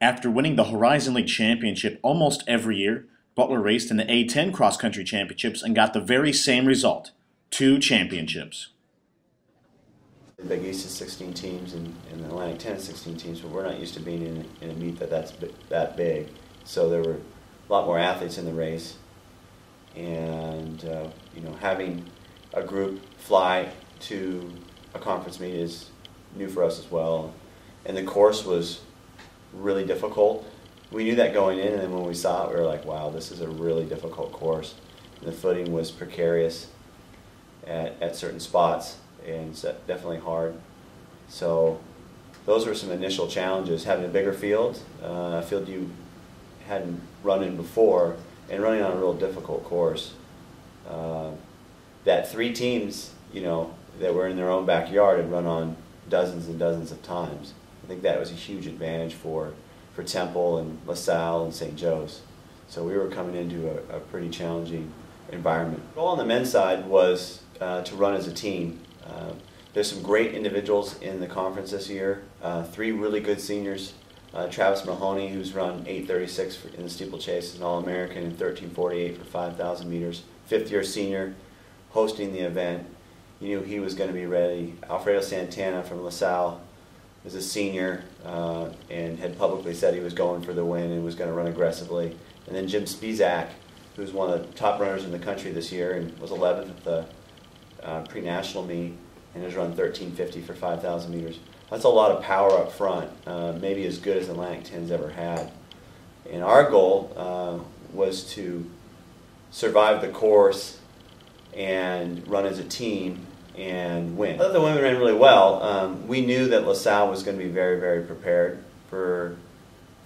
After winning the Horizon League Championship almost every year, Butler raced in the A-10 cross-country championships and got the very same result, 2 championships. The Big East is 16 teams and the Atlantic 10 is 16 teams, but we're not used to being in a meet that's that big. So there were a lot more athletes in the race, and having a group fly to a conference meet is new for us as well. And the course was really difficult. We knew that going in, and then when we saw it, we were like, wow, this is a really difficult course. And the footing was precarious at certain spots, and it's definitely hard. So those were some initial challenges. Having a bigger field, a field you hadn't run in before, and running on a real difficult course. That 3 teams, that were in their own backyard had run on dozens and dozens of times. I think that was a huge advantage for Temple and LaSalle and St. Joe's. So we were coming into a pretty challenging environment. The goal on the men's side was to run as a team. There's some great individuals in the conference this year. 3 really good seniors. Travis Mahoney, who's run 8:36 in the steeplechase, is an All-American, and 13:48 for 5,000 meters. 5th-year senior hosting the event. You knew he was going to be ready. Alfredo Santana from LaSalle is a senior and had publicly said he was going for the win and was going to run aggressively. And then Jim Spizak, who's one of the top runners in the country this year and was 11th at the pre-national meet and has run 13:50 for 5,000 meters. That's a lot of power up front, maybe as good as Atlantic 10's ever had. And our goal was to survive the course and run as a team and win. I thought the women ran really well. We knew that LaSalle was going to be very, very prepared for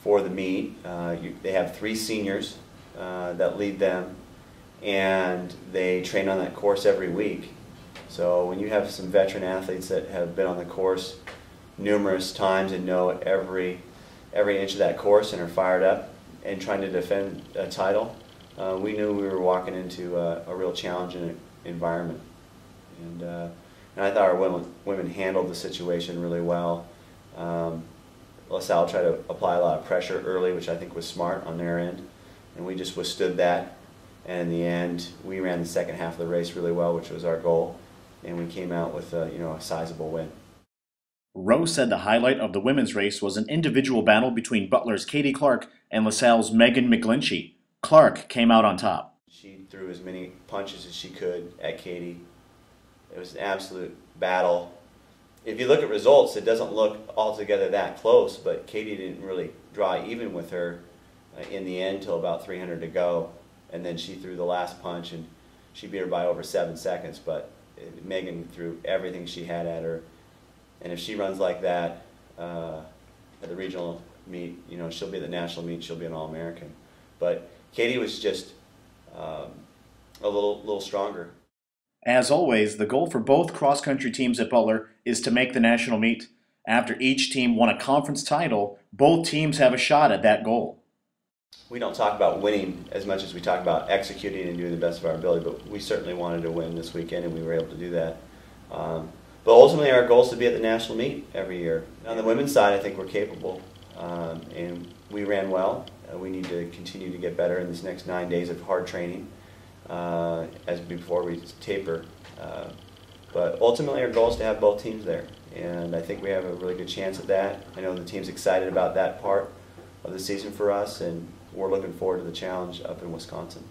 the meet. They have 3 seniors that lead them, and they train on that course every week. So when you have some veteran athletes that have been on the course numerous times and know every inch of that course and are fired up and trying to defend a title, we knew we were walking into a real challenging environment. And I thought our women handled the situation really well. LaSalle tried to apply a lot of pressure early, which I think was smart on their end, and we just withstood that. And in the end, we ran the second half of the race really well, which was our goal, and we came out with a sizable win. Roe said the highlight of the women's race was an individual battle between Butler's Katie Clark and LaSalle's Megan McGlinchey. Clark came out on top. She threw as many punches as she could at Katie. It was an absolute battle. If you look at results, it doesn't look altogether that close, but Katie didn't really draw even with her in the end till about 300 to go, and then she threw the last punch, and she beat her by over 7 seconds, but Megan threw everything she had at her. And if she runs like that at the regional meet, she'll be at the national meet, she'll be an All-American. But Katie was just a little stronger. As always, the goal for both cross-country teams at Butler is to make the national meet. After each team won a conference title, both teams have a shot at that goal. We don't talk about winning as much as we talk about executing and doing the best of our ability, but we certainly wanted to win this weekend, and we were able to do that. But ultimately, our goal is to be at the national meet every year. On the women's side, I think we're capable, and we ran well. We need to continue to get better in this next 9 days of hard training before we taper. But ultimately, our goal is to have both teams there, and I think we have a really good chance at that. I know the team's excited about that part of the season for us, and we're looking forward to the challenge up in Wisconsin.